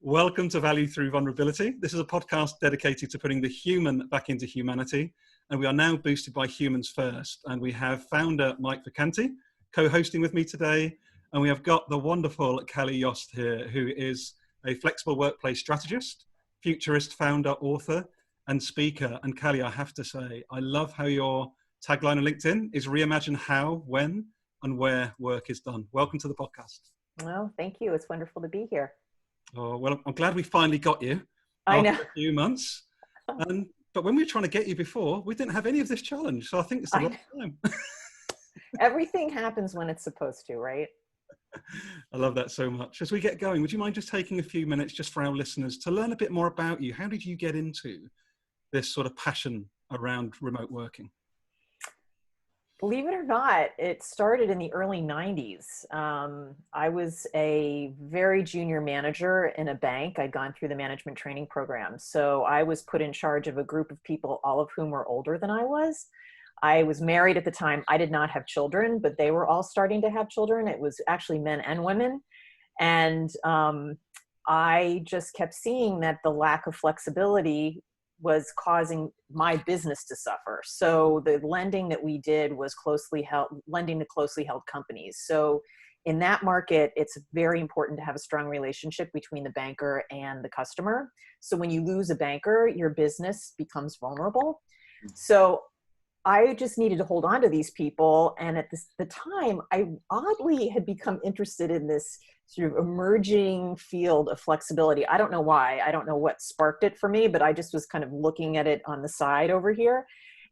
Welcome to Value Through Vulnerability. This is a podcast dedicated to putting the human back into humanity. And we are now boosted by Humans First. And we have founder Mike Vacanti co-hosting with me today. And we have got the wonderful Cali Yost here, who is a flexible workplace strategist, futurist founder, author, and speaker. And Cali, I have to say, I love how your tagline on LinkedIn is reimagine how, when, and where work is done. Welcome to the podcast. Well, thank you. It's wonderful to be here. Oh, well, I'm glad we finally got you I know. after a few months. But when we were trying to get you before, we didn't have any of this challenge. So I think it's the right time. Everything happens when it's supposed to, right? I love that so much. As we get going, would you mind just taking a few minutes just for our listeners to learn a bit more about you? How did you get into this sort of passion around remote working? Believe it or not, it started in the early 90s. I was a very junior manager in a bank. I'd gone through the management training program. So I was put in charge of a group of people, all of whom were older than I was. I was married at the time. I did not have children, but they were all starting to have children. It was actually men and women. And I just kept seeing that the lack of flexibility was causing my business to suffer. So the lending that we did was lending to closely held companies. So in that market, it's very important to have a strong relationship between the banker and the customer. So when you lose a banker, your business becomes vulnerable. So I just needed to hold on to these people. And at the time, I oddly had become interested in this sort of emerging field of flexibility. I don't know why. I don't know what sparked it for me, but I just was kind of looking at it on the side over here.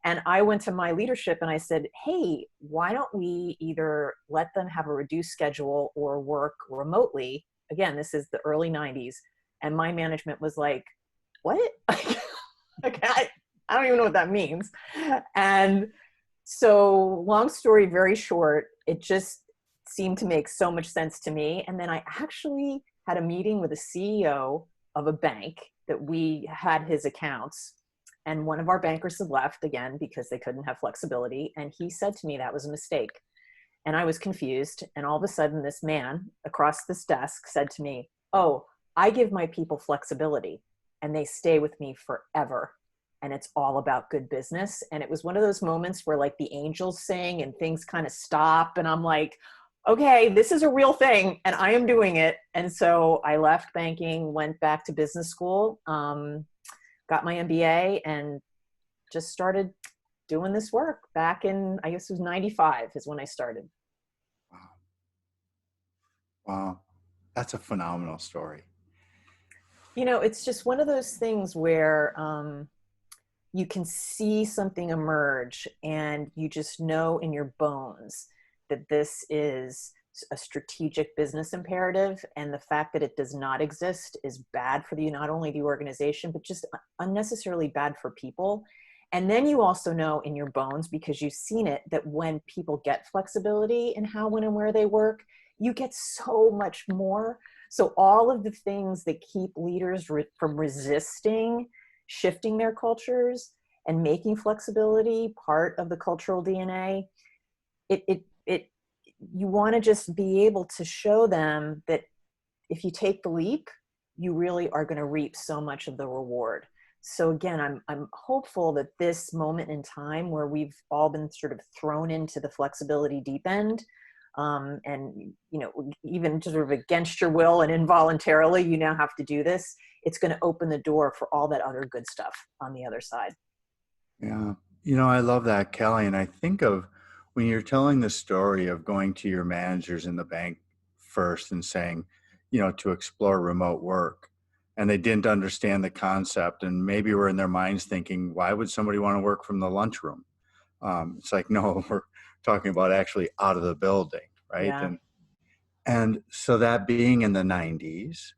And I went to my leadership and I said, hey, why don't we either let them have a reduced schedule or work remotely? Again, this is the early 90s. And my management was like, what? Okay, I don't even know what that means. And so long story very short, it just seemed to make so much sense to me. And then I actually had a meeting with a CEO of a bank that we had his accounts. And one of our bankers had left again because they couldn't have flexibility. And he said to me that was a mistake. And I was confused. And all of a sudden, this man across this desk said to me, oh, I give my people flexibility and they stay with me forever. And it's all about good business. And it was one of those moments where like the angels sing and things kind of stop. And I'm like, okay, this is a real thing and I am doing it. And so I left banking, went back to business school, got my MBA and just started doing this work back in, I guess it was 95 is when I started. Wow. That's a phenomenal story. You know, it's just one of those things where you can see something emerge and you just know in your bones that this is a strategic business imperative, and the fact that it does not exist is bad for not only the organization, but just unnecessarily bad for people. And then you also know in your bones, because you've seen it, that when people get flexibility in how, when, and where they work, you get so much more. So all of the things that keep leaders from resisting shifting their cultures and making flexibility part of the cultural DNA, you want to just be able to show them that if you take the leap, you really are going to reap so much of the reward. So again, I'm hopeful that this moment in time where we've all been sort of thrown into the flexibility deep end, and you know, even sort of against your will and involuntarily, you now have to do this. It's going to open the door for all that other good stuff on the other side. Yeah. You know, I love that, Kelly. And I think of when you're telling the story of going to your managers in the bank first and saying, you know, to explore remote work, and they didn't understand the concept and maybe were in their minds thinking, why would somebody want to work from the lunchroom? It's like, no, we're talking about actually out of the building, right? Yeah. And so that being in the 90s,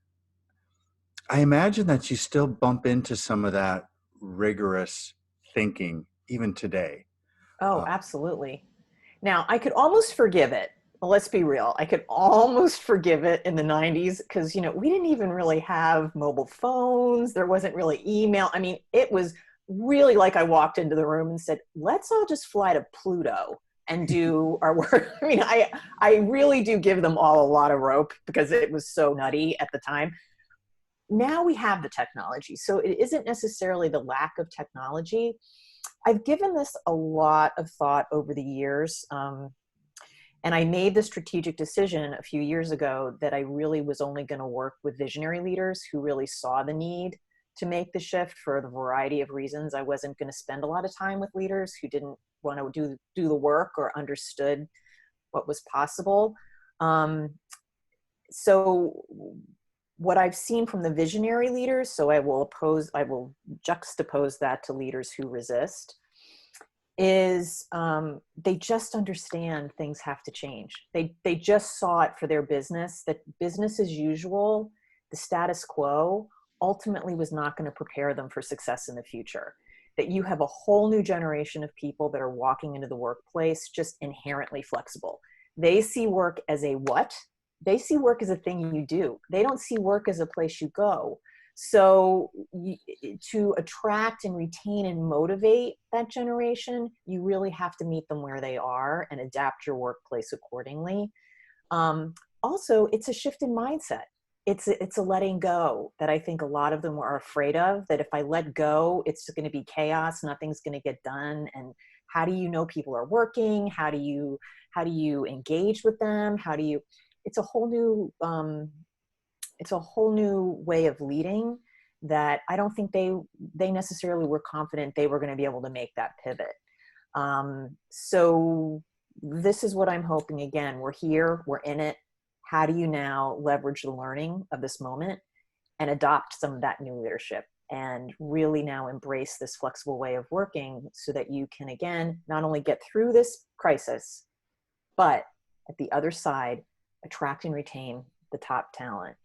I imagine that you still bump into some of that rigorous thinking even today. Oh, absolutely. Now, I could almost forgive it. Well, let's be real. I could almost forgive it in the 90s because, you know, we didn't even really have mobile phones. There wasn't really email. I mean, it was really like I walked into the room and said, let's all just fly to Pluto and do our work. I mean, I really do give them all a lot of rope because it was so nutty at the time. now we have the technology. So it isn't necessarily the lack of technology. I've given this a lot of thought over the years. And I made the strategic decision a few years ago that I really was only going to work with visionary leaders who really saw the need to make the shift for the variety of reasons. I wasn't going to spend a lot of time with leaders who didn't want to do the work or understood what was possible. So what I've seen from the visionary leaders, so I will juxtapose that to leaders who resist, is they just understand things have to change. They just saw it for their business, that business as usual, the status quo, ultimately was not going to prepare them for success in the future. That you have a whole new generation of people that are walking into the workplace just inherently flexible. They see work as a what? They see work as a thing you do. They don't see work as a place you go. So to attract and retain and motivate that generation, you really have to meet them where they are and adapt your workplace accordingly. Also, it's a shift in mindset. It's a letting go that I think a lot of them are afraid of, that if I let go, it's going to be chaos, nothing's going to get done. And how do you know people are working? How do you engage with them? It's a whole new way of leading that I don't think they necessarily were confident they were going to be able to make that pivot. So this is what I'm hoping. Again, we're here, we're in it. How do you now leverage the learning of this moment and adopt some of that new leadership and really now embrace this flexible way of working so that you can, again, not only get through this crisis, but at the other side, attract and retain the top talent,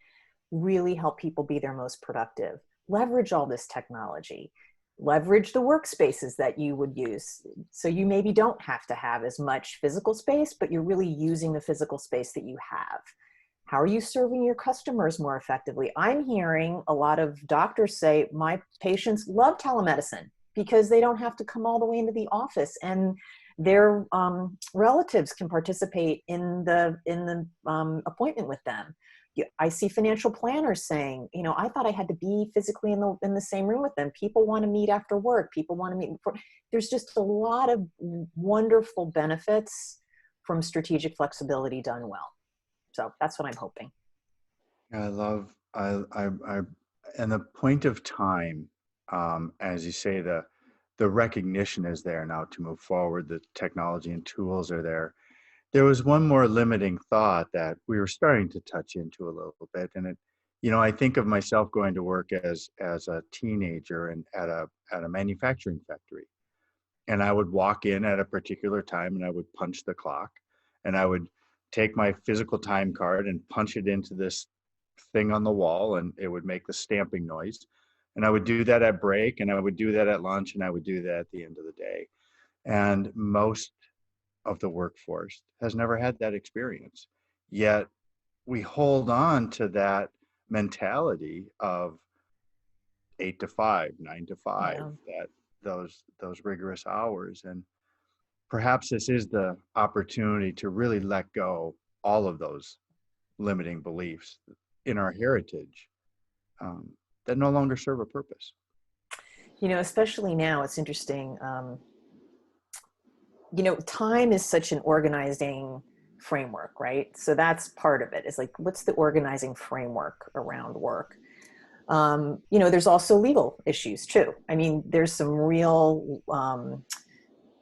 really help people be their most productive, leverage all this technology, leverage the workspaces that you would use. So you maybe don't have to have as much physical space, but you're really using the physical space that you have. How are you serving your customers more effectively? I'm hearing a lot of doctors say, my patients love telemedicine because they don't have to come all the way into the office, and their relatives can participate in the appointment with them. I see financial planners saying, I thought I had to be physically in the same room with them. People want to meet after work. People want to meet before. There's just a lot of wonderful benefits from strategic flexibility done well. So that's what I'm hoping. And the point of time, as you say, the recognition is there now to move forward. The technology and tools are there. There was one more limiting thought that we were starting to touch into a little bit, and I think of myself going to work as a teenager and at a manufacturing factory, and I would walk in at a particular time and I would punch the clock, and I would take my physical time card and punch it into this thing on the wall, and it would make the stamping noise. And I would do that at break, and I would do that at lunch, and I would do that at the end of the day. And most of the workforce has never had that experience. Yet we hold on to that mentality of 8 to 5, 9 to 5, yeah. That those rigorous hours. And perhaps this is the opportunity to really let go all of those limiting beliefs in our heritage that no longer serve a purpose. Especially now, it's interesting. Time is such an organizing framework, right? So that's part of it. It's like, what's the organizing framework around work? There's also legal issues too. I mean, there's some real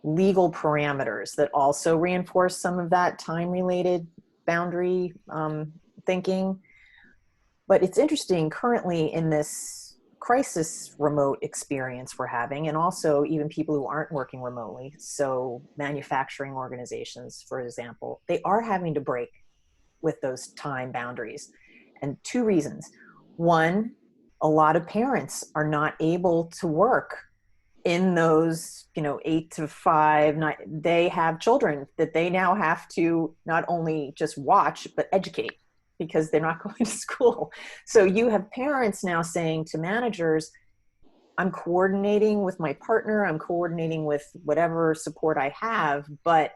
legal parameters that also reinforce some of that time-related boundary thinking. But it's interesting currently in this crisis remote experience we're having, and also even people who aren't working remotely. So manufacturing organizations, for example, they are having to break with those time boundaries. And two reasons. One, a lot of parents are not able to work in those, 8 to 5, they have children that they now have to not only just watch, but educate, because they're not going to school. So you have parents now saying to managers, I'm coordinating with my partner, I'm coordinating with whatever support I have, but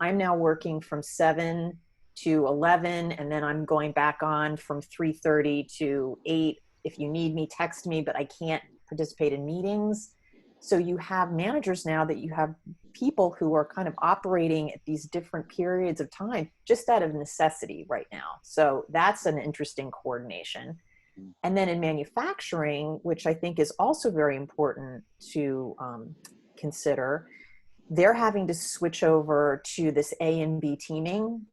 I'm now working from 7 to 11, and then I'm going back on from 3:30 to 8. if you need me, text me, but I can't participate in meetings. So you have managers now that you have people who are kind of operating at these different periods of time just out of necessity right now. So that's an interesting coordination. And then in manufacturing, which I think is also very important to consider, they're having to switch over to this A and B teaming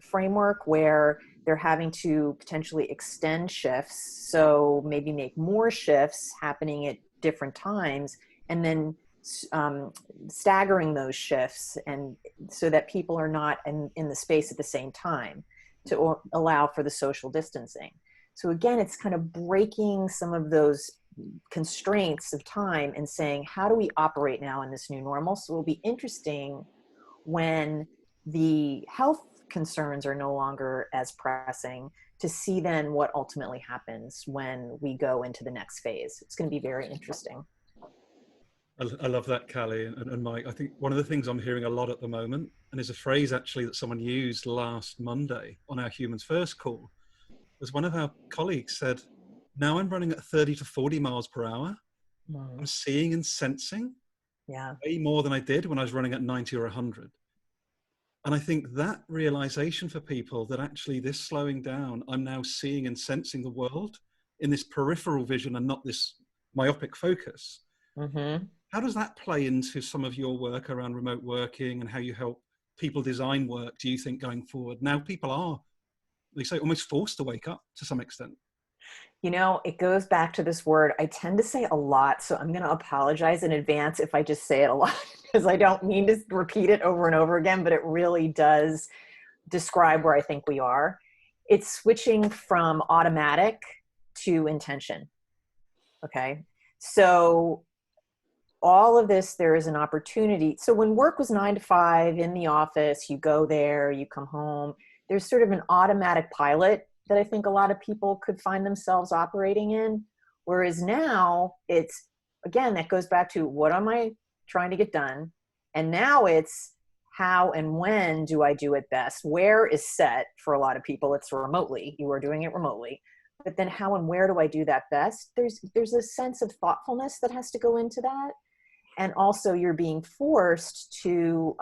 framework where they're having to potentially extend shifts. So maybe make more shifts happening at different times, and then staggering those shifts, and so that people are not in the space at the same time to allow for the social distancing. So again, it's kind of breaking some of those constraints of time and saying, how do we operate now in this new normal? So it'll be interesting when the health concerns are no longer as pressing to see then what ultimately happens when we go into the next phase. It's going to be very interesting. I love that, Cali and Mike. I think one of the things I'm hearing a lot at the moment, and is a phrase actually that someone used last Monday on our Humans First call, was one of our colleagues said, now I'm running at 30 to 40 miles per hour. I'm seeing and sensing way more than I did when I was running at 90 or 100. And I think that realization for people that actually this slowing down, I'm now seeing and sensing the world in this peripheral vision and not this myopic focus. Mm-hmm. How does that play into some of your work around remote working and how you help people design work, do you think, going forward? Now people are, they say, almost forced to wake up to some extent. You know, it goes back to this word. I tend to say a lot, so I'm going to apologize in advance if I just say it a lot, because I don't mean to repeat it over and over again, but it really does describe where I think we are. It's switching from automatic to intention. Okay. So all of this, there is an opportunity. So when work was 9 to 5 in the office, you go there, you come home, there's sort of an automatic pilot that I think a lot of people could find themselves operating in. Whereas now it's, again, that goes back to what am I trying to get done? And now it's how and when do I do it best? Where is set for a lot of people, it's remotely, you are doing it remotely. But then how and where do I do that best? There's a sense of thoughtfulness that has to go into that. And also you're being forced to,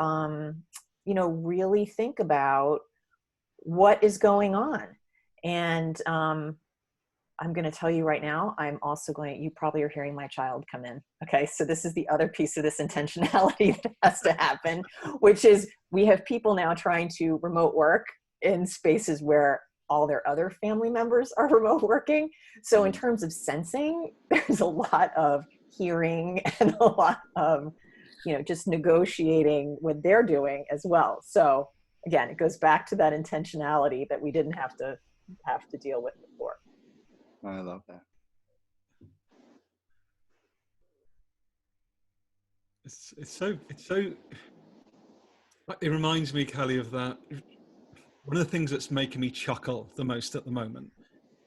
really think about what is going on. And I'm going to tell you right now, I'm also you probably are hearing my child come in. Okay. So this is the other piece of this intentionality that has to happen, which is we have people now trying to remote work in spaces where all their other family members are remote working. So in terms of sensing, there's a lot of hearing and a lot of, just negotiating what they're doing as well. So again, it goes back to that intentionality that we didn't have to deal with before. I love that. It reminds me, Cali, of that. One of the things that's making me chuckle the most at the moment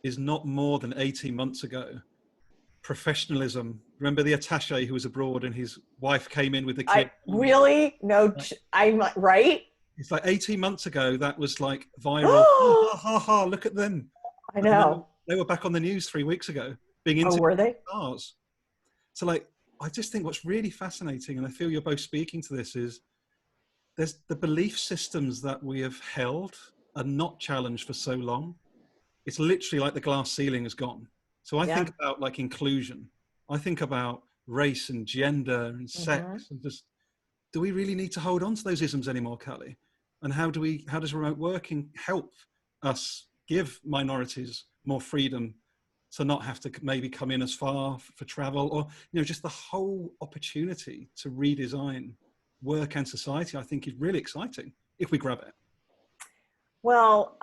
is not more than 18 months ago, Professionalism. Remember the attaché who was abroad and his wife came in with the kid? I'm right. It's like 18 months ago, that was like viral. Ha, ha, ha, look at them. I know. They were back on the news 3 weeks ago being interviewed. Oh, were they? Stars. So I just think what's really fascinating, and I feel you're both speaking to this, is there's the belief systems that we have held are not challenged for so long. It's literally like the glass ceiling is gone. So I think about like inclusion. I think about race and gender and sex and just, do we really need to hold on to those isms anymore, Cali? And how does remote working help us give minorities more freedom to not have to maybe come in as far for travel, or, just the whole opportunity to redesign work and society, I think is really exciting if we grab it. Well,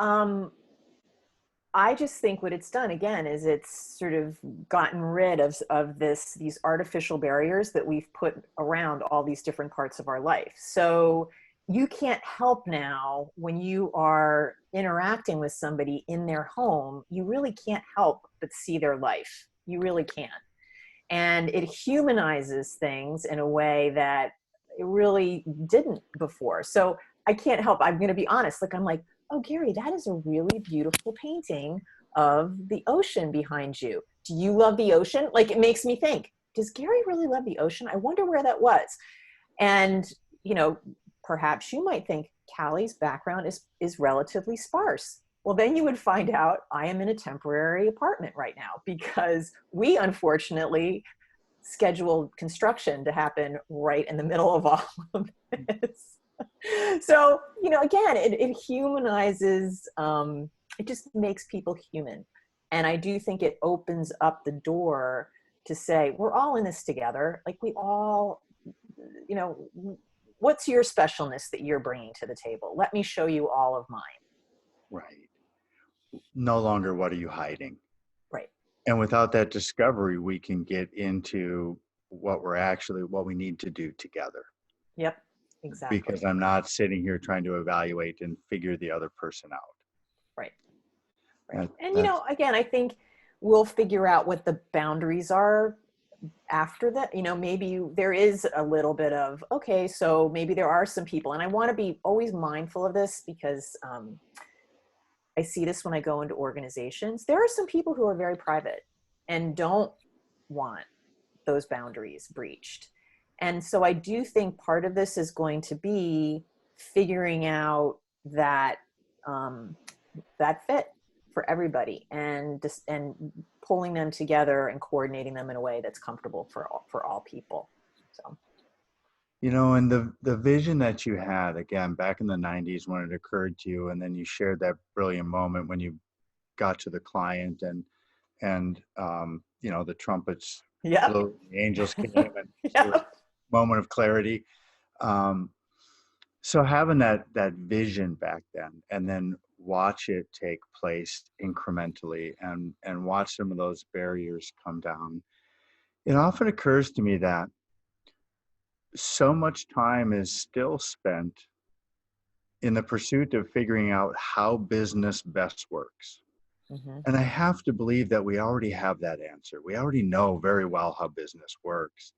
I just think what it's done again is it's sort of gotten rid of these artificial barriers that we've put around all these different parts of our life. So you can't help now when you are interacting with somebody in their home, you really can't help but see their life. You really can't. And it humanizes things in a way that it really didn't before. So I can't help, I'm going to be honest, I'm like, oh, Gary, that is a really beautiful painting of the ocean behind you. Do you love the ocean? Like, it makes me think, does Gary really love the ocean? I wonder where that was. And, you know, perhaps you might think Cali's background is relatively sparse. Well, then you would find out I am in a temporary apartment right now because we unfortunately scheduled construction to happen right in the middle of all of this. So, you know, again, it humanizes, it just makes people human. And I do think it opens up the door to say, we're all in this together. Like, we all, you know, what's your specialness that you're bringing to the table? Let me show you all of mine. Right. No longer what are you hiding? Right. And without that discovery, we can get into what we need to do together. Yep, exactly. Because I'm not sitting here trying to evaluate and figure the other person out. Right. Right. And, you know, again, I think we'll figure out what the boundaries are after that. You know, maybe there is a little bit of, okay, so maybe there are some people, and I want to be always mindful of this because I see this when I go into organizations. There are some people who are very private and don't want those boundaries breached. And so I do think part of this is going to be figuring out that that fit for everybody, and pulling them together and coordinating them in a way that's comfortable for all people. So, you know, and the vision that you had, again, back in the 90s when it occurred to you, and then you shared that brilliant moment when you got to the client and you know, the trumpets yeah, blew, the angels came, and yeah. there was a moment of clarity. So having that vision back then, and then watch it take place incrementally, and watch some of those barriers come down, it often occurs to me that so much time is still spent in the pursuit of figuring out how business best works. Mm-hmm. And I have to believe that we already have that answer. We already know very well how business works.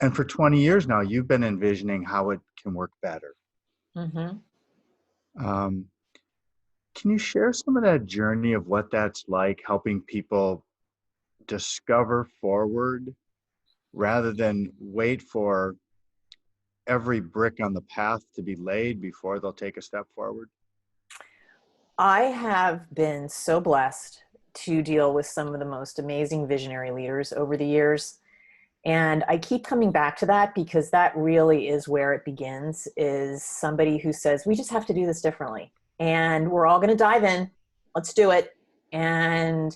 And for 20 years now, you've been envisioning how it can work better. Mm-hmm. Can you share some of that journey of what that's like, helping people discover forward rather than wait for every brick on the path to be laid before they'll take a step forward? I have been so blessed to deal with some of the most amazing visionary leaders over the years. And I keep coming back to that because that really is where it begins, is somebody who says, we just have to do this differently. And we're all going to dive in. Let's do it. And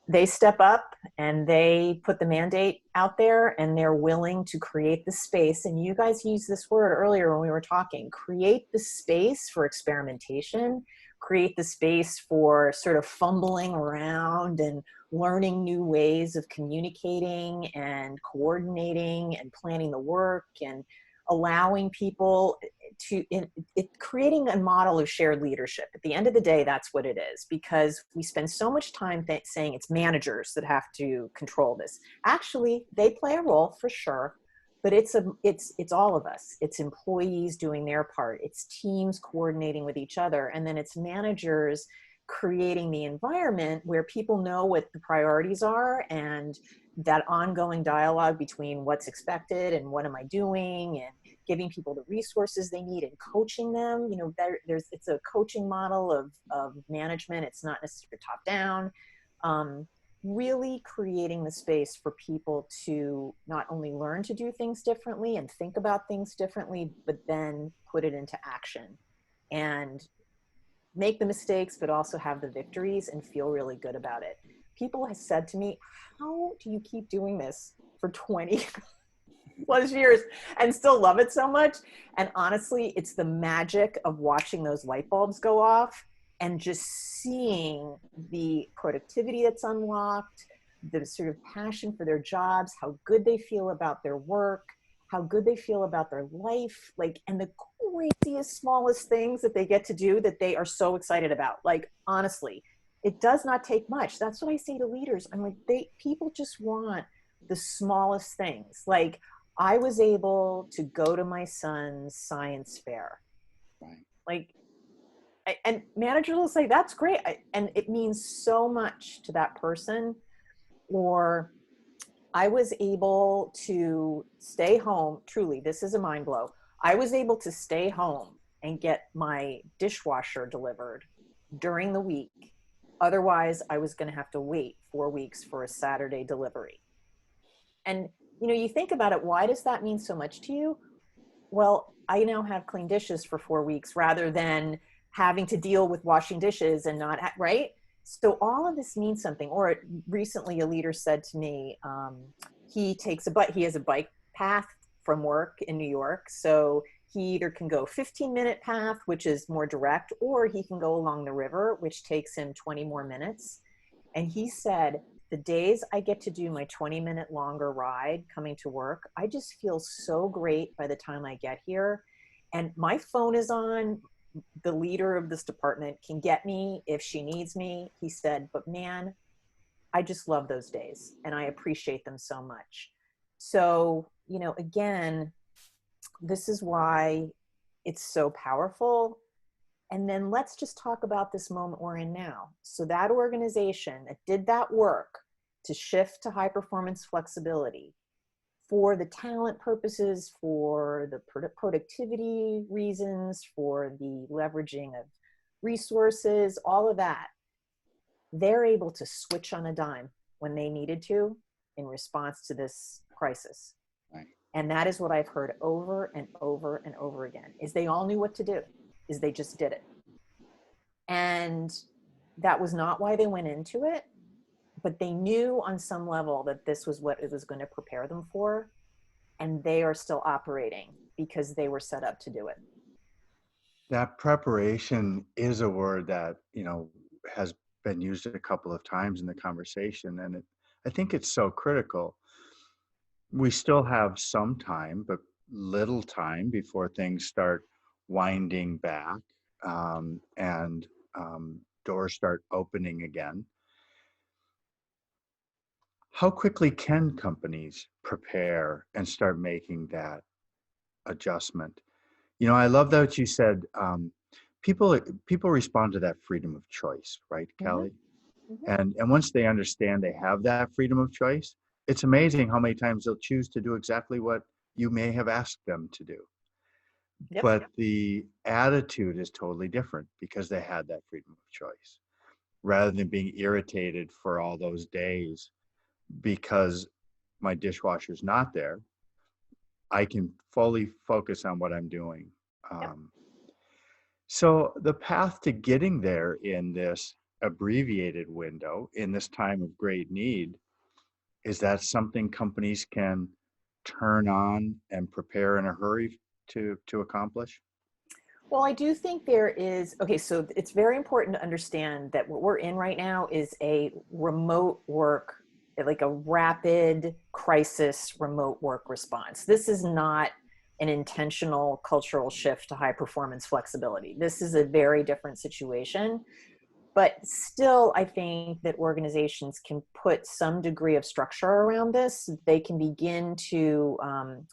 they step up and they put the mandate out there, and they're willing to create the space. And you guys used this word earlier when we were talking, create the space for experimentation, create the space for sort of fumbling around and learning new ways of communicating and coordinating and planning the work, and allowing people to, creating a model of shared leadership. At the end of the day, that's what it is, because we spend so much time saying it's managers that have to control this. Actually, they play a role for sure, but it's all of us. It's employees doing their part. It's teams coordinating with each other. And then it's managers creating the environment where people know what the priorities are, and that ongoing dialogue between what's expected and what am I doing, and giving people the resources they need and coaching them. You know, it's a coaching model of management. It's not necessarily top down. Really creating the space for people to not only learn to do things differently and think about things differently, but then put it into action and make the mistakes, but also have the victories and feel really good about it. People have said to me, how do you keep doing this for 20 plus years and still love it so much? And honestly, it's the magic of watching those light bulbs go off and just seeing the productivity that's unlocked, the sort of passion for their jobs, how good they feel about their work, how good they feel about their life, like, and the craziest, smallest things that they get to do that they are so excited about. Like, honestly, it does not take much. That's what I say to leaders. I'm like, people just want the smallest things. Like, I was able to go to my son's science fair. Right. Like, and managers will say, that's great. And it means so much to that person. Or I was able to stay home. Truly, this is a mind blow. I was able to stay home and get my dishwasher delivered during the week. Otherwise, I was going to have to wait 4 weeks for a Saturday delivery. And, you think about it, why does that mean so much to you? Well, I now have clean dishes for 4 weeks rather than having to deal with washing dishes and not, right? So all of this means something. Or recently a leader said to me, he has a bike path from work in New York. So he either can go 15-minute path, which is more direct, or he can go along the river, which takes him 20 more minutes. And he said, the days I get to do my 20-minute longer ride coming to work, I just feel so great by the time I get here. And my phone is on. The leader of this department can get me if she needs me. He said, but man, I just love those days and I appreciate them so much. So, again, this is why it's so powerful. And then let's just talk about this moment we're in now. So that organization that did that work to shift to high performance flexibility for the talent purposes, for the productivity reasons, for the leveraging of resources, all of that, they're able to switch on a dime when they needed to in response to this crisis. Right. And that is what I've heard over and over and over again, is they all knew what to do, is they just did it. And that was not why they went into it, but they knew on some level that this was what it was going to prepare them for. And they are still operating because they were set up to do it. That preparation is a word that, has been used a couple of times in the conversation. And I think it's so critical. We still have some time, but little time before things start winding back and doors start opening again. How quickly can companies prepare and start making that adjustment? I love that you said people respond to that freedom of choice, right, Cali? Mm-hmm. And once they understand they have that freedom of choice, it's amazing how many times they'll choose to do exactly what you may have asked them to do. Yep. But the attitude is totally different because they had that freedom of choice, rather than being irritated for all those days because my dishwasher's not there. I can fully focus on what I'm doing. Yep. So the path to getting there in this abbreviated window, in this time of great need, is that something companies can turn on and prepare in a hurry to accomplish? Well, I do think there is, okay, so it's very important to understand that what we're in right now is a remote work, like a rapid crisis remote work response. This is not an intentional cultural shift to high performance flexibility. This is a very different situation. But still, I think that organizations can put some degree of structure around this. They can begin to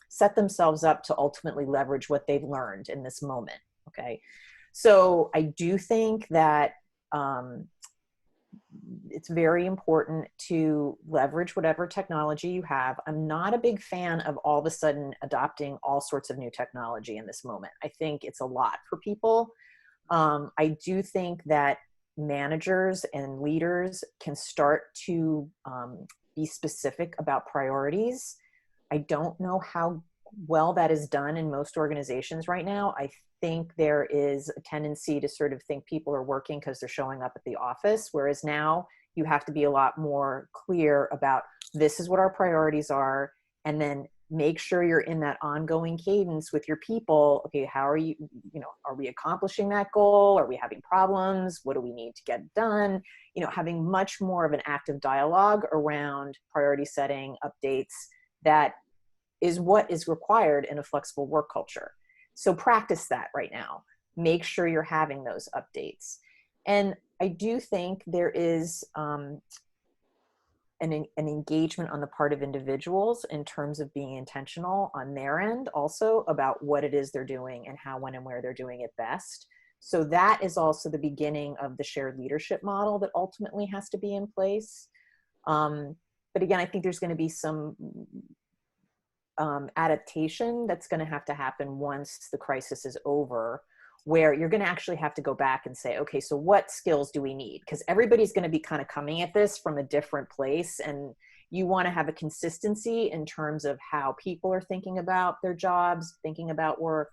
set themselves up to ultimately leverage what they've learned in this moment. Okay. So I do think that it's very important to leverage whatever technology you have. I'm not a big fan of all of a sudden adopting all sorts of new technology in this moment. I think it's a lot for people. I do think that managers and leaders can start to be specific about priorities. I don't know how well that is done in most organizations right now. I think there is a tendency to sort of think people are working because they're showing up at the office, whereas now you have to be a lot more clear about this is what our priorities are, and then make sure you're in that ongoing cadence with your people. Okay, how are you, are we accomplishing that goal? Are we having problems? What do we need to get done? Having much more of an active dialogue around priority setting, updates, that is what is required in a flexible work culture. So practice that right now. Make sure you're having those updates. And I do think there is an engagement on the part of individuals in terms of being intentional on their end also about what it is they're doing and how, when, and where they're doing it best. So that is also the beginning of the shared leadership model that ultimately has to be in place. But again, I think there's going to be some adaptation that's going to have to happen once the crisis is over, where you're going to actually have to go back and say, okay, so what skills do we need? Because everybody's going to be kind of coming at this from a different place, and you want to have a consistency in terms of how people are thinking about their jobs, thinking about work,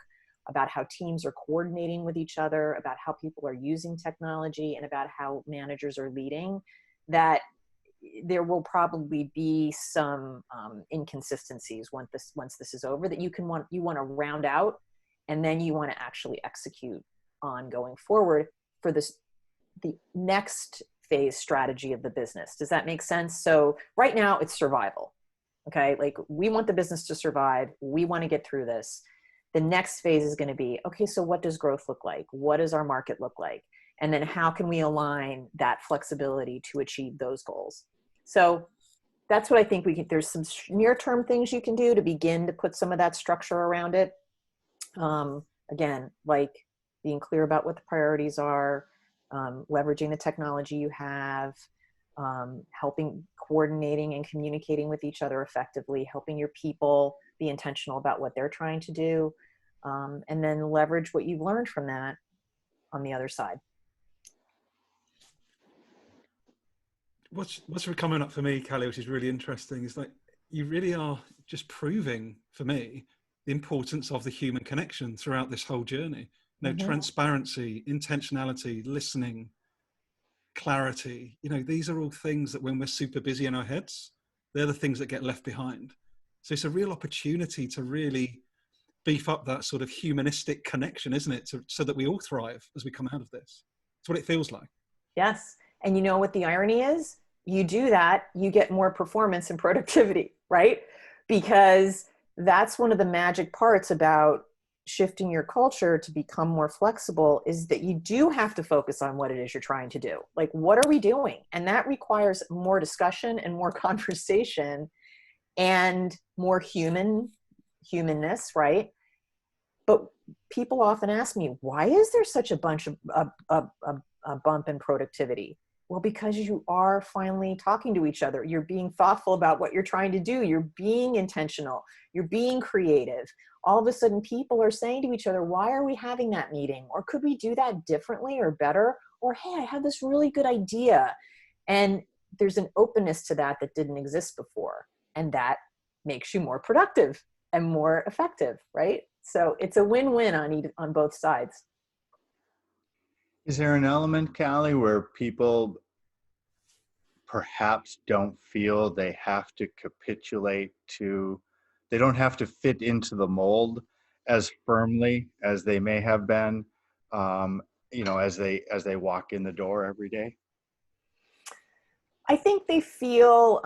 about how teams are coordinating with each other, about how people are using technology, and about how managers are leading, that there will probably be some inconsistencies once this is over that you want to round out, and then you want to actually execute on going forward for the next phase strategy of the business. Does that make sense? So right now it's survival. Okay. Like, we want the business to survive. We want to get through this. The next phase is going to be, okay, so what does growth look like? What does our market look like? And then how can we align that flexibility to achieve those goals? So that's what I think there's some near-term things you can do to begin to put some of that structure around it. Again, like being clear about what the priorities are, leveraging the technology you have, coordinating and communicating with each other effectively, helping your people be intentional about what they're trying to do, and then leverage what you've learned from that on the other side. What's coming up for me, Cali, which is really interesting, is like, you really are just proving for me the importance of the human connection throughout this whole journey. Transparency, intentionality, listening, clarity. These are all things that when we're super busy in our heads, they're the things that get left behind. So it's a real opportunity to really beef up that sort of humanistic connection, isn't it? So that we all thrive as we come out of this. That's what it feels like. Yes. And you know what the irony is? You do that, you get more performance and productivity, right? Because that's one of the magic parts about shifting your culture to become more flexible, is that you do have to focus on what it is you're trying to do. Like, what are we doing? And that requires more discussion and more conversation and more humanness, right? But people often ask me, why is there such a bunch of a bump in productivity? Well, because you are finally talking to each other. You're being thoughtful about what you're trying to do. You're being intentional. You're being creative. All of a sudden, people are saying to each other, why are we having that meeting? Or could we do that differently or better? Or, hey, I have this really good idea. And there's an openness to that didn't exist before. And that makes you more productive and more effective, right? So it's a win-win on both sides. Is there an element, Cali, where people perhaps don't feel they have to capitulate to, they don't have to fit into the mold as firmly as they may have been, as they walk in the door every day? I think they feel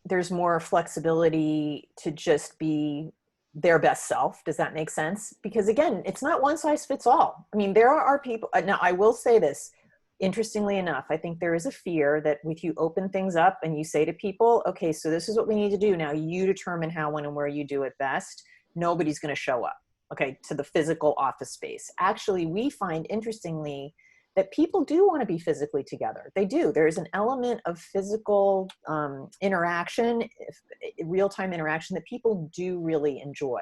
there's more flexibility to just be their best self. Does that make sense? Because again, it's not one size fits all. I mean, there are people, now I will say this, interestingly enough, I think there is a fear that if you open things up and you say to people, okay, so this is what we need to do. Now you determine how, when, and where you do it best. Nobody's going to show up, okay, to the physical office space. Actually, we find, interestingly, that people do want to be physically together. They do. There's an element of physical interaction, real-time interaction, that people do really enjoy.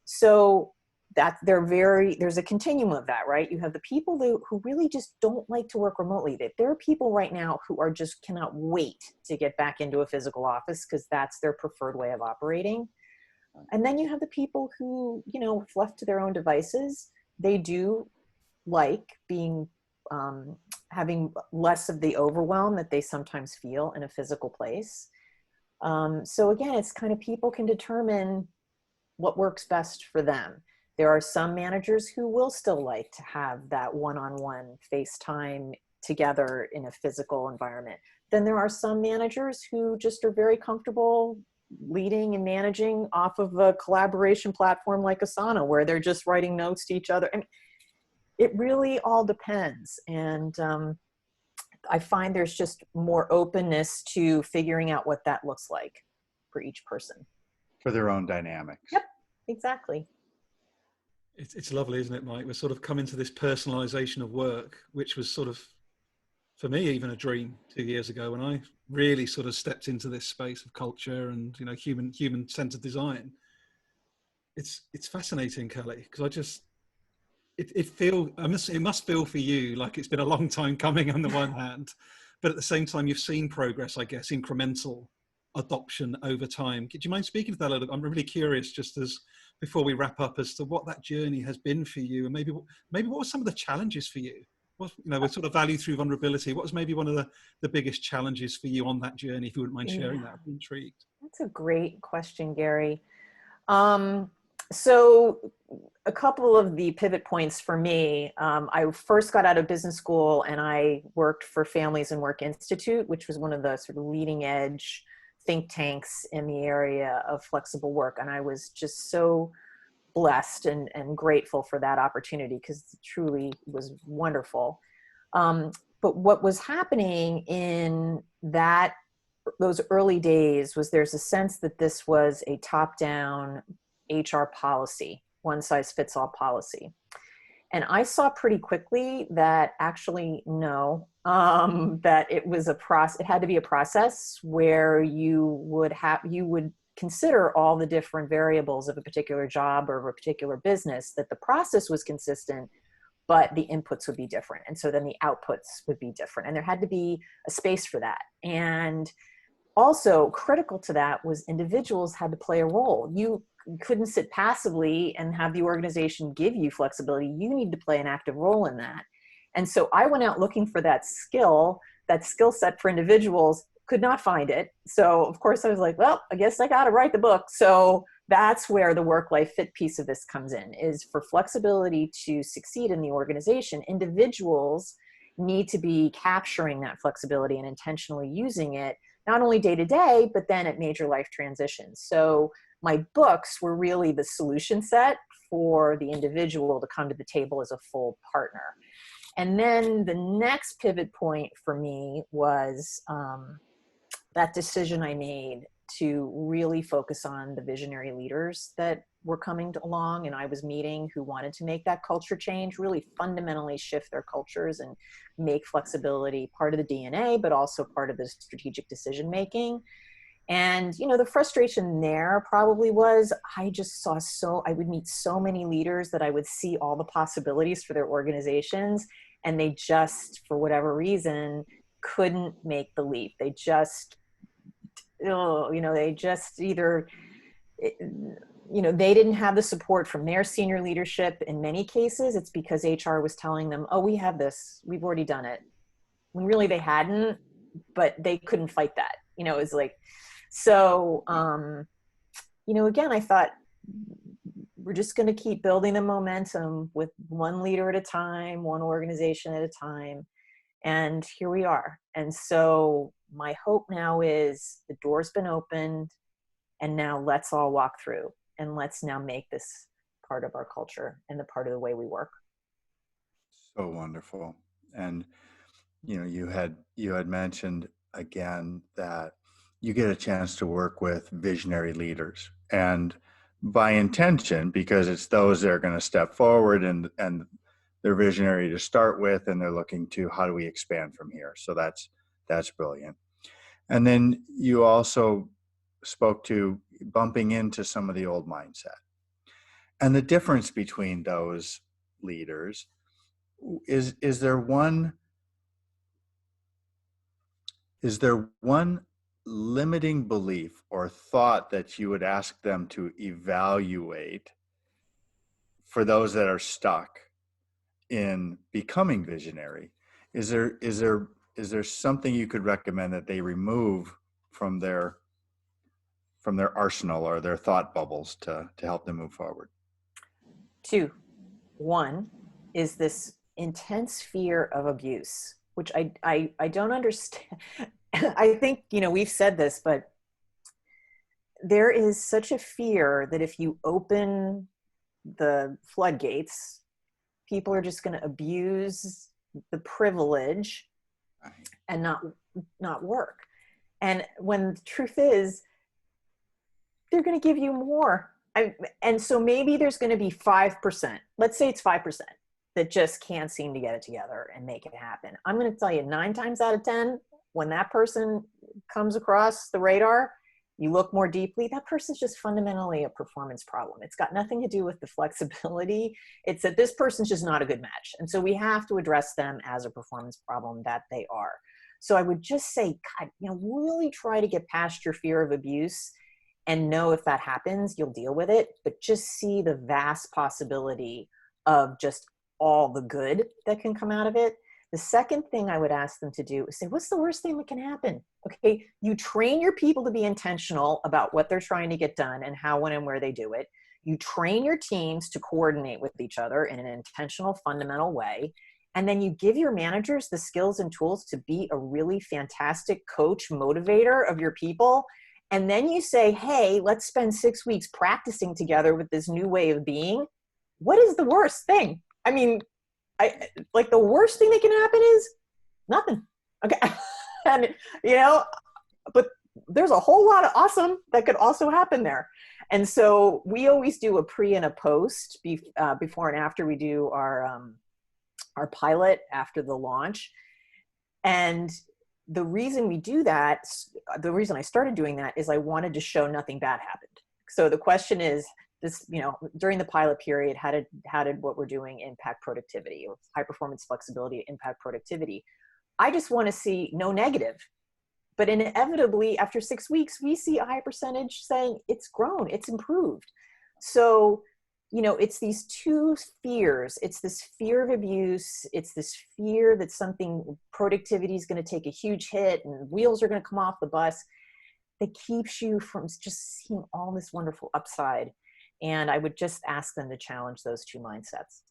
So that there's a continuum of that, right? You have the people who really just don't like to work remotely. There are people right now who are just cannot wait to get back into a physical office because that's their preferred way of operating. And then you have the people who, if left to their own devices, they do like being having less of the overwhelm that they sometimes feel in a physical place. So again, it's kind of, people can determine what works best for them. There are some managers who will still like to have that one-on-one FaceTime together in a physical environment. Then there are some managers who just are very comfortable leading and managing off of a collaboration platform like Asana, where they're just writing notes to each other. I mean, it really all depends. And I find there's just more openness to figuring out what that looks like for each person. For their own dynamics. Yep, exactly. It's lovely, isn't it, Mike? We're sort of coming to this personalization of work, which was sort of, for me, even a dream 2 years ago when I really sort of stepped into this space of culture and, you know, human-centered design. It's fascinating, Kelly, because it must feel for you like it's been a long time coming on the one hand, but at the same time, you've seen progress, I guess, incremental adoption over time. Do you mind speaking to that a little bit? I'm really curious, just as before we wrap up, as to what that journey has been for you, and maybe what were some of the challenges for you? What, you know, with sort of value through vulnerability, what was maybe one of the biggest challenges for you on that journey? If you wouldn't mind sharing that, I'd be intrigued. That's a great question, Gary. So a couple of the pivot points for me, I first got out of business school and I worked for Families and Work Institute, which was one of the sort of leading edge think tanks in the area of flexible work. And I was just so blessed and grateful for that opportunity because it truly was wonderful. But what was happening in those early days was there's a sense that this was a top-down HR policy, one-size-fits-all policy. And I saw pretty quickly that actually, no, that it was it had to be a process where you would consider all the different variables of a particular job or of a particular business, that the process was consistent, but the inputs would be different. And so then the outputs would be different. And there had to be a space for that. And also critical to that was individuals had to play a role. You couldn't sit passively and have the organization give you flexibility. You need to play an active role in that. And so I went out looking for that skill set for individuals, could not find it. So of course I was like, well, I guess I got to write the book. So that's where the work-life fit piece of this comes in, is for flexibility to succeed in the organization, individuals need to be capturing that flexibility and intentionally using it, not only day to day, but then at major life transitions. So my books were really the solution set for the individual to come to the table as a full partner. And then the next pivot point for me was that decision I made to really focus on the visionary leaders that were coming along and I was meeting, who wanted to make that culture change, really fundamentally shift their cultures and make flexibility part of the DNA, but also part of the strategic decision making. And, you know, the frustration there probably was I would meet so many leaders that I would see all the possibilities for their organizations, and they just, for whatever reason, couldn't make the leap. They just, they just either, they didn't have the support from their senior leadership. In many cases, it's because HR was telling them, oh, we have this, we've already done it. When really they hadn't, but they couldn't fight that. It was like, so, again, I thought we're just going to keep building the momentum with one leader at a time, one organization at a time. And here we are. And so my hope now is the door's been opened, and now let's all walk through and let's now make this part of our culture and the part of the way we work. So wonderful. And, you had mentioned again that you get a chance to work with visionary leaders, and by intention, because it's those that are going to step forward and they're visionary to start with, and they're looking to how do we expand from here. So that's brilliant. And then you also spoke to bumping into some of the old mindset, and the difference between those leaders is there one limiting belief or thought that you would ask them to evaluate for those that are stuck in becoming visionary? Is there something you could recommend that they remove from their arsenal or their thought bubbles to help them move forward? 2. 1 is this intense fear of abuse, which I don't understand. I think, we've said this, but there is such a fear that if you open the floodgates, people are just going to abuse the privilege and not work. And when the truth is, they're going to give you more. And so maybe there's going to be 5%. Let's say it's 5% that just can't seem to get it together and make it happen. I'm going to tell you 9 times out of 10, when that person comes across the radar, you look more deeply, that person's just fundamentally a performance problem. It's got nothing to do with the flexibility. It's that this person's just not a good match. And so we have to address them as a performance problem that they are. So I would just say, God, really try to get past your fear of abuse and know if that happens, you'll deal with it, but just see the vast possibility of just all the good that can come out of it. The second thing I would ask them to do is say, what's the worst thing that can happen? Okay, you train your people to be intentional about what they're trying to get done and how, when, and where they do it. You train your teams to coordinate with each other in an intentional, fundamental way. And then you give your managers the skills and tools to be a really fantastic coach, motivator of your people. And then you say, hey, let's spend 6 weeks practicing together with this new way of being. What is the worst thing? I mean, the worst thing that can happen is nothing. Okay. And, but there's a whole lot of awesome that could also happen there. And so we always do a pre and a post before and after we do our pilot after the launch. And the reason we do that, the reason I started doing that is I wanted to show nothing bad happened. So the question is, during the pilot period, how did what we're doing impact productivity, or high performance flexibility impact productivity? I just want to see no negative, but inevitably after 6 weeks, we see a high percentage saying it's grown, it's improved. So, it's these two fears. It's this fear of abuse. It's this fear that productivity is going to take a huge hit and wheels are going to come off the bus, that keeps you from just seeing all this wonderful upside. And I would just ask them to challenge those two mindsets.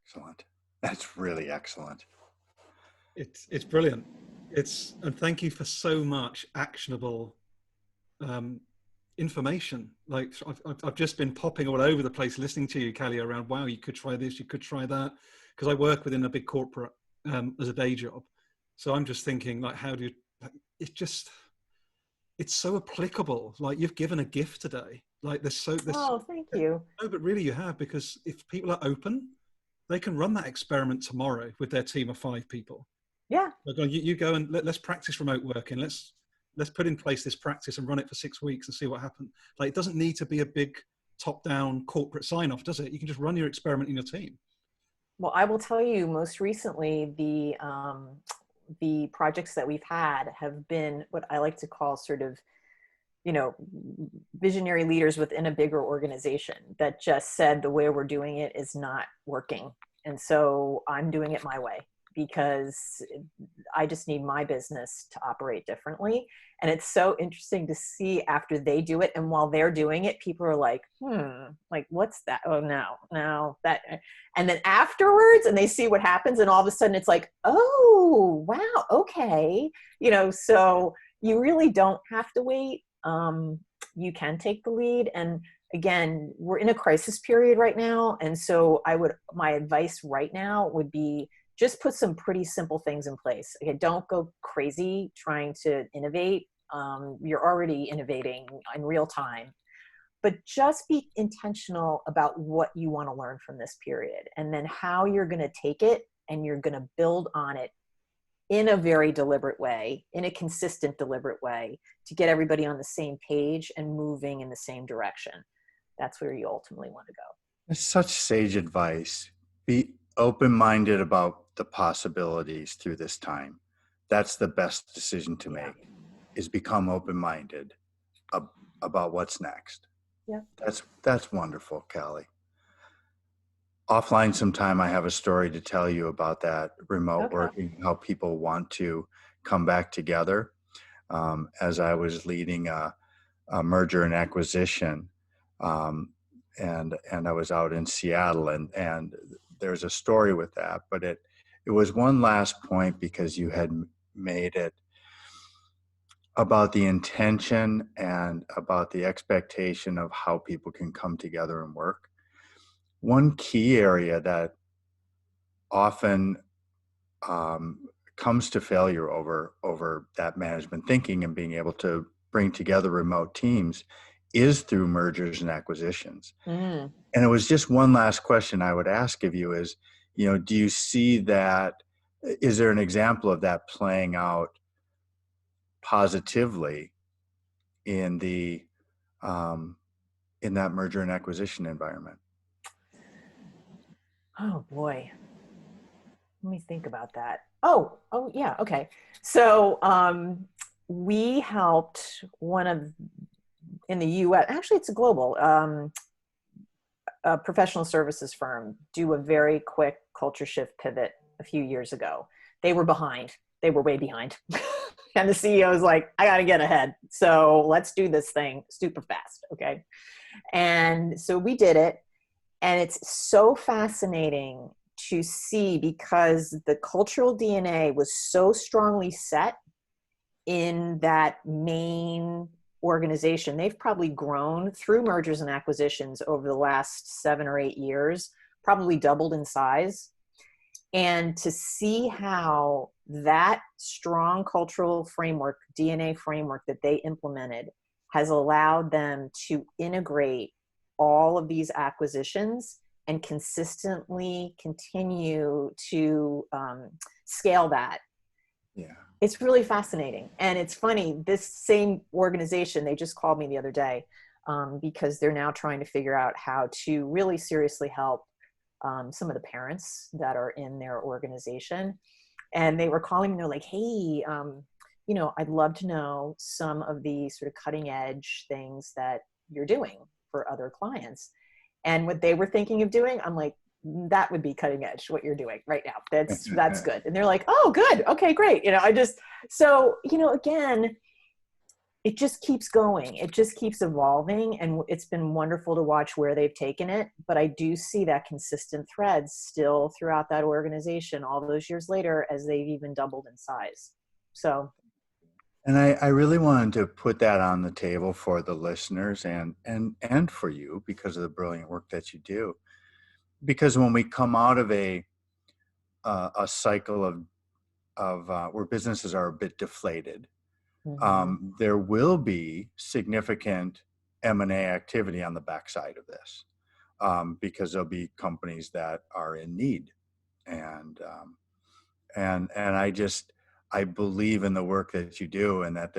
Excellent. That's really excellent. It's brilliant. And thank you for so much actionable information. Like I've just been popping all over the place listening to you, Cali, around, wow, you could try this, you could try that. Because I work within a big corporate as a day job. So I'm just thinking, it's so applicable. Like, you've given a gift today. Like Oh, thank you. No, but really you have, because if people are open, they can run that experiment tomorrow with their team of 5 people. Yeah. Like, you go and let's practice remote working. Let's put in place this practice and run it for 6 weeks and see what happens. Like, it doesn't need to be a big top-down corporate sign-off, does it? You can just run your experiment in your team. Well, I will tell you, most recently, the projects that we've had have been what I like to call sort of, visionary leaders within a bigger organization that just said the way we're doing it is not working. And so I'm doing it my way, because I just need my business to operate differently. And it's so interesting to see after they do it, and while they're doing it, people are like, like, what's that? Oh, no, that. And then afterwards, and they see what happens, and all of a sudden it's like, oh, wow, okay. So you really don't have to wait. You can take the lead. And again, we're in a crisis period right now. And so my advice right now would be, just put some pretty simple things in place. Okay, don't go crazy trying to innovate. You're already innovating in real time, but just be intentional about what you want to learn from this period, and then how you're going to take it and you're going to build on it in a very deliberate way, in a consistent, deliberate way, to get everybody on the same page and moving in the same direction. That's where you ultimately want to go. It's such sage advice. Be open-minded about the possibilities through this time. That's the best decision to make, is become open-minded about what's next. Yeah. That's wonderful, Cali. Offline sometime, I have a story to tell you about that remote working, how people want to come back together. As I was leading a merger and acquisition, and I was out in Seattle, and there's a story with that, but it was one last point, because you had made it about the intention and about the expectation of how people can come together and work. One key area that often comes to failure over that management thinking and being able to bring together remote teams is through mergers and acquisitions. Mm. And it was just one last question I would ask of you is, do you see that, is there an example of that playing out positively in the, in that merger and acquisition environment? Oh boy. Let me think about that. Oh yeah. Okay. So, we helped in the US, actually it's a global, a professional services firm do a very quick culture shift pivot a few years ago. They were behind. They were way behind. And the CEO was like, I got to get ahead. So let's do this thing super fast. Okay. And so we did it. And it's so fascinating to see because the cultural DNA was so strongly set in that main organization. They've probably grown through mergers and acquisitions over the last 7 or 8 years, probably doubled in size. And to see how that strong cultural framework, DNA framework that they implemented has allowed them to integrate all of these acquisitions and consistently continue to scale that. Yeah. It's really fascinating. And it's funny, this same organization, they just called me the other day because they're now trying to figure out how to really seriously help some of the parents that are in their organization. And they were calling me and they're like, hey, I'd love to know some of the sort of cutting edge things that you're doing for other clients. And what they were thinking of doing, I'm like, that would be cutting edge, what you're doing right now. That's good. And they're like, oh, good. Okay, great. Again, it just keeps going. It just keeps evolving. And it's been wonderful to watch where they've taken it. But I do see that consistent thread still throughout that organization all those years later as they've even doubled in size. So. And I really wanted to put that on the table for the listeners and for you because of the brilliant work that you do. Because when we come out of a cycle of where businesses are a bit deflated, Mm-hmm. there will be significant M&A activity on the backside of this, because there'll be companies that are in need, and I believe in the work that you do, and that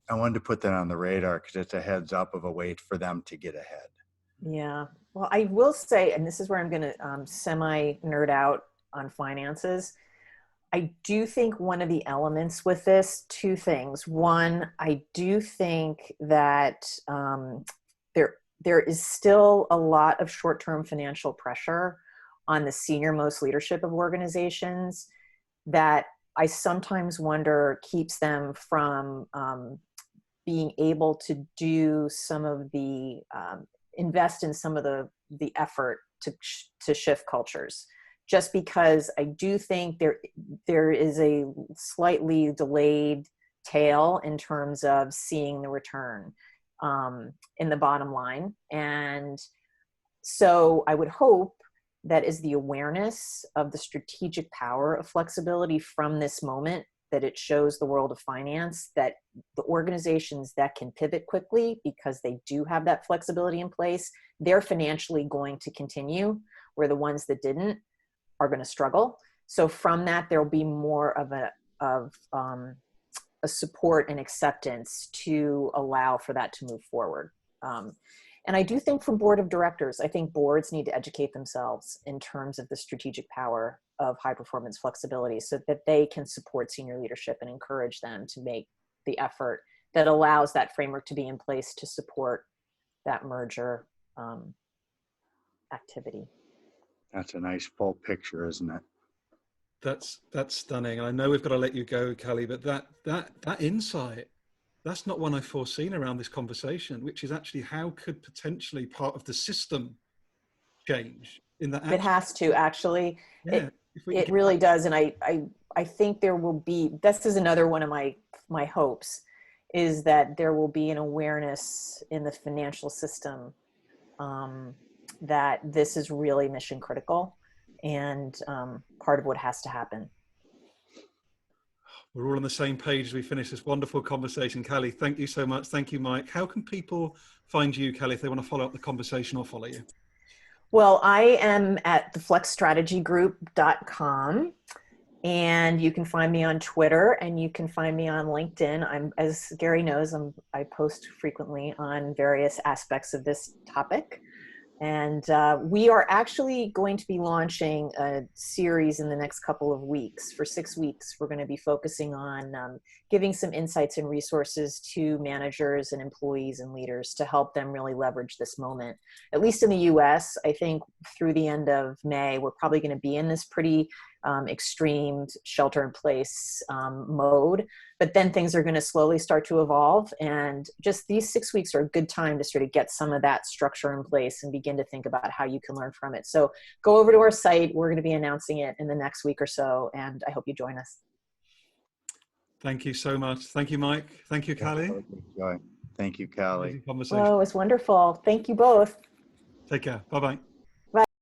I wanted to put that on the radar because it's a heads up of a way for them to get ahead. Yeah. Well, I will say, and this is where I'm going to semi nerd out on finances. I do think one of the elements with this, two things. One, I do think that there is still a lot of short-term financial pressure on the senior most leadership of organizations that I sometimes wonder keeps them from being able to do some of the invest in some of the effort to shift cultures. Just because I do think there is a slightly delayed tail in terms of seeing the return in the bottom line. And so I would hope that is the awareness of the strategic power of flexibility from this moment, that it shows the world of finance that the organizations that can pivot quickly because they do have that flexibility in place, they're financially going to continue, where the ones that didn't are going to struggle. So from that, there'll be more of a support and acceptance to allow for that to move forward. And I do think from board of directors, I think boards need to educate themselves in terms of the strategic power of high performance flexibility so that they can support senior leadership and encourage them to make the effort that allows that framework to be in place to support that merger activity. That's a nice full picture, isn't it? That's stunning. I know we've got to let you go, Cali, but that insight, that's not one I've foreseen around this conversation, which is actually how could potentially part of the system change in that. It has to actually. Yeah, it really does. And I think there will be, this is another one of my hopes, is that there will be an awareness in the financial system that this is really mission critical and part of what has to happen. We're all on the same page as we finish this wonderful conversation. Cali, thank you so much. Thank you, Mike. How can people find you, Cali, if they want to follow up the conversation or follow you? Well, I am at theflexstrategygroup.com, and you can find me on Twitter, and you can find me on LinkedIn. As Gary knows, I post frequently on various aspects of this topic. And we are actually going to be launching a series in the next couple of weeks. For 6 weeks, we're going to be focusing on giving some insights and resources to managers and employees and leaders to help them really leverage this moment. At least in the US, I think through the end of May, we're probably going to be in this pretty extreme shelter-in-place mode. But then things are going to slowly start to evolve. And just these 6 weeks are a good time to sort of get some of that structure in place and begin to think about how you can learn from it. So go over to our site. We're going to be announcing it in the next week or so. And I hope you join us. Thank you so much. Thank you, Mike. Thank you, Cali. Thank you, Cali. Conversation. Oh, it was wonderful. Thank you both. Take care. Bye-bye.